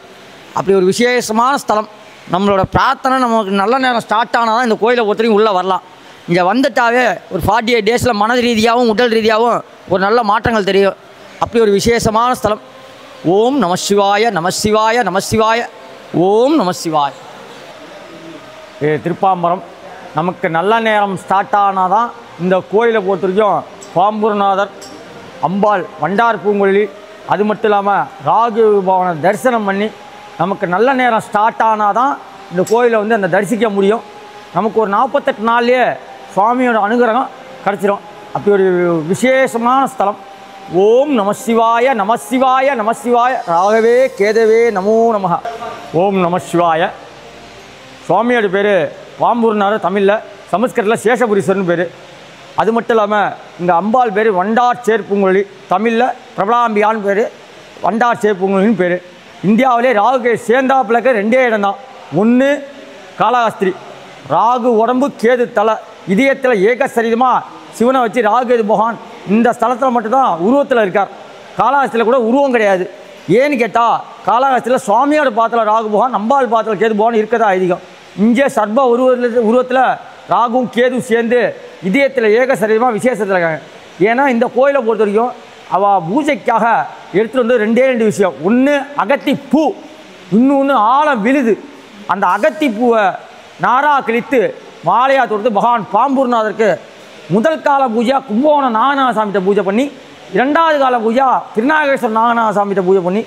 அப்படி ஒரு விசேஷமான ஸ்தலம். நம்மளோட பிரார்த்தனை நமக்கு நல்ல நேரம் ஸ்டார்ட் ஆனால் தான் இந்த கோயிலை ஒருத்தரையும் உள்ளே வரலாம். இங்கே வந்துட்டாவே ஒரு 48 டேஸில் மன ரீதியாகவும் உடல் ரீதியாகவும் ஒரு நல்ல மாற்றங்கள் தெரியும். அப்படி ஒரு விசேஷமான ஸ்தலம். ஓம் நம சிவாய நம சிவாய நம சிவாய ஓம் நம சிவாய. திருப்பாம்பரம் நமக்கு நல்ல நேரம் ஸ்டார்ட் ஆனால் தான் இந்த கோயிலை பொறுத்த வரைக்கும் பாம்பூர்நாதர், அம்பாள், வண்டார் பூங்கொழி, அது மட்டும் இல்லாமல் ராகு பவனை தரிசனம் பண்ணி நமக்கு நல்ல நேரம் ஸ்டார்ட் ஆனால் தான் இந்த கோயிலை வந்து அந்த தரிசிக்க முடியும். நமக்கு ஒரு 48 நாள்லேயே சுவாமியோட அனுகிரகம் கிடச்சிரும். அப்படி ஒரு விசேஷமான ஸ்தலம். ஓம் நம சிவாய நம சிவாய நம சிவாய ராகவே கேதவே நமோ நமஹ. ஓம் நம சிவாய. சுவாமியோட பேர் பாம்பூர்நாதர், தமிழில், சமஸ்கிருதத்தில் சேஷபுரீஸ்வரன் பேர். அது மட்டும் இல்லாமல் இங்கே அம்பாள் பேர் வண்டார் சேர்ப்புங்கொழி, தமிழில் பிரபலாம்பியான்னு பேர், வண்டார் சேர்ப்புங்கொழின்னு பேர். இந்தியாவிலே ராகுக்கு சேர்ந்தாப்பில் இருக்க 2 இடம் தான். ஒன்று காளஹஸ்தி, ராகு உடம்பு கேது தலை, இதயத்தில் ஏகசரீதமாக சிவனை வச்சு ராகுகேது பகவான் இந்த ஸ்தலத்தில் மட்டும்தான் உருவத்தில் இருக்கார். காளஹஸ்தியில் கூட உருவம் கிடையாது. ஏன்னு கேட்டால் காளஹஸ்தியில் சுவாமியோட பாத்தில் ராகு பகவான், அம்பாள் பாத்தில் கேது பகவான் இருக்கிறதா ஐதீகம். இங்கே சர்ப உருவத்தில் ராகுவும் கேதுவும் சேர்ந்து இதயத்தில் ஏகசரீதமாக விசேஷத்தில் இருக்காங்க. ஏன்னா இந்த கோயிலை பொறுத்த வரைக்கும் அவள் பூஜைக்காக எடுத்துகிட்டு வந்து 2 விஷயம். ஒன்று அகத்தி பூ, இன்னொன்று ஆழம் விழுது. அந்த அகத்தி பூவை நாரா கிழித்து மாலையாக தொடுத்து பகவான் பாம்பூர்நாதருக்கு முதல் கால பூஜா கும்பகோணம் நாகநாத சாமிகிட்ட பூஜை பண்ணி, 2வது கால பூஜா திருநாகேஸ்வரம் நாகநாத சாமிகிட்ட பூஜை பண்ணி,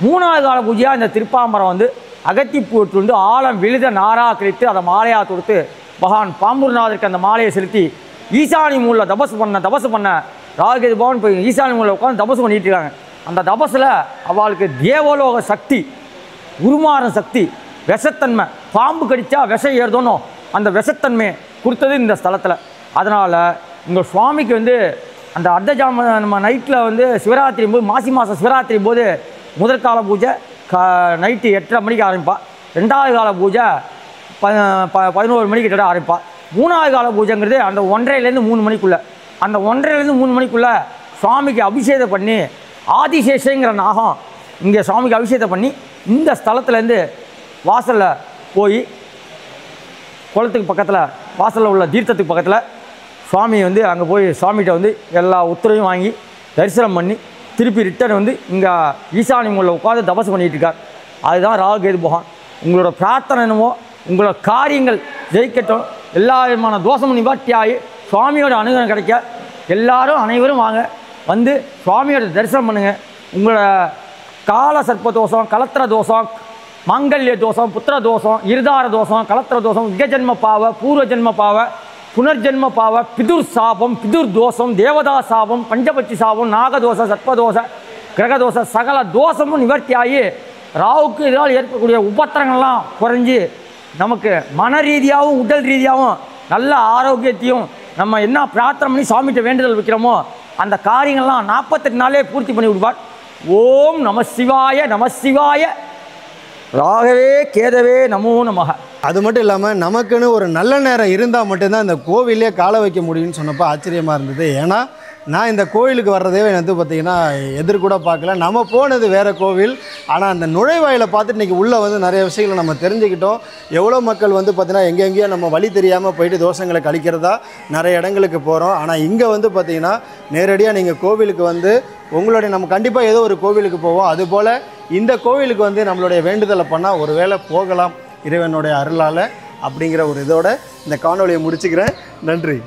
3வது கால பூஜையாக இந்த திருப்பாம்பரம் வந்து அகத்திப்பூ வந்து ஆழம் விழுத நாரா கிழித்து அதை மாலையாக தொடுத்து பகவான் பாம்பூர்நாதருக்கு அந்த மாலையை செலுத்தி ஈசானி மூலில் தபசு பண்ண ராகுகேது பகவான் போய் ஈசானி மூலில் உட்காந்து தபசு பண்ணிட்டு இருக்காங்க. அந்த தபஸில் அவளுக்கு தேவலோக சக்தி, உருமாறும் சக்தி, விஷத்தன்மை, பாம்பு கடித்தா விஷம் ஏறுதோன்னு அந்த விஷத்தன்மையை கொடுத்தது இந்த ஸ்தலத்தில். அதனால் உங்கள் சுவாமிக்கு வந்து அந்த அர்த்தஜாம நம்ம நைட்டில் வந்து சிவராத்திரி போது மாசி மாதம் சிவராத்திரி போது முதற்கால பூஜை நைட்டு 8:30 மணிக்கு ஆரம்பிப்பா. 2வது கால பூஜை 11 மணிக்கு கிட்ட ஆரம்பிப்பா. 3வது கால பூஜைங்கிறது அந்த 1:30லேருந்து 3 மணிக்குள்ளே. அந்த 1:30லேருந்து 3 மணிக்குள்ளே சுவாமிக்கு அபிஷேகம் பண்ணி ஆதிசேஷங்கிற நாகம் இங்கே சுவாமிக்கு அபிஷேகம் பண்ணி இந்த ஸ்தலத்துலேருந்து வாசலில் போய் குளத்துக்கு பக்கத்தில் வாசலில் உள்ள தீர்த்தத்துக்கு பக்கத்தில் சுவாமி வந்து அங்கே போய் சுவாமிகிட்ட வந்து எல்லா உத்தரவையும் வாங்கி தரிசனம் பண்ணி திருப்பி ரிட்டர்ன் வந்து இங்கே ஈசானி மூலையில் உட்காந்து தபசு பண்ணிகிட்டு இருக்கார். அதுதான் ராகு கேது பகவான். உங்களோட பிரார்த்தனை என்னமோ உங்களோட காரியங்கள் ஜெயிக்கட்டும், எல்லா விதமான தோஷமும் நிவர்த்தியாகி சுவாமியோட அனுகிரகம் கிடைக்க எல்லாரும் அனைவரும் வாங்க, வந்து சுவாமியோட தரிசனம் பண்ணுங்கள். உங்களோட கால சர்ப்ப தோஷம், கலத்திர தோஷம், மாங்கல்ய தோஷம், புத்திர தோஷம், இருதார தோஷம், கலத்திர தோஷம், யுகஜன்ம பாவ, பூர்வ ஜென்ம பாவ, புனர்ஜென்ம பாவ, பிதுர் சாபம், பிதுர் தோஷம், தேவதா சாபம், பஞ்சபட்சி சாபம், நாகதோஷ, சர்ப்பதோஷ, கிரகதோஷ சகல தோஷமும் நிவர்த்தியாகி ராவுக்கு இதனால் ஏற்படக்கூடிய உபத்திரங்கள்லாம் குறைஞ்சி நமக்கு மன ரீதியாகவும் உடல் ரீதியாகவும் நல்ல ஆரோக்கியத்தையும் நம்ம என்ன பிரார்த்தனை பண்ணி சாமிகிட்ட வேண்டுதல் வைக்கிறோமோ அந்த காரியங்கள்லாம் 48 நாளே பூர்த்தி பண்ணி விடுவார். ஓம் நம சிவாய நம சிவாய ராகவே கேதவே நமோ நமக. அது மட்டும் இல்லாமல் நமக்குன்னு ஒரு நல்ல நேரம் இருந்தால் மட்டும்தான் இந்த கோவிலே காலை வைக்க முடியும்னு சொன்னப்போ ஆச்சரியமாக இருந்தது. ஏன்னா நான் இந்த கோவிலுக்கு வர்றதே வந்து பார்த்திங்கன்னா எதிர்கூட பார்க்கல. நம்ம போனது வேறு கோவில், ஆனால் அந்த நுழைவாயிலை பார்த்துட்டு இன்றைக்கி உள்ளே வந்து நிறைய விஷயங்களை நம்ம தெரிஞ்சுக்கிட்டோம். எவ்வளோ மக்கள் வந்து பார்த்திங்கன்னா எங்கெங்கேயோ நம்ம வழி தெரியாமல் போயிட்டு தோஷங்களை கழிக்கிறதா நிறைய இடங்களுக்கு போகிறோம். ஆனால் இங்கே வந்து பார்த்திங்கன்னா நேரடியாக நீங்கள் கோவிலுக்கு வந்து உங்களுடைய நம்ம கண்டிப்பாக ஏதோ ஒரு கோவிலுக்கு போவோம். அதுபோல் இந்த கோவிலுக்கு வந்து நம்மளுடைய வேண்டுதலை பண்ணால் ஒரு வேளை போகலாம் இறைவனுடைய அருளால் அப்படிங்கிற ஒரு இதோட இந்த காணொலியை முடிச்சுக்கிறேன். நன்றி.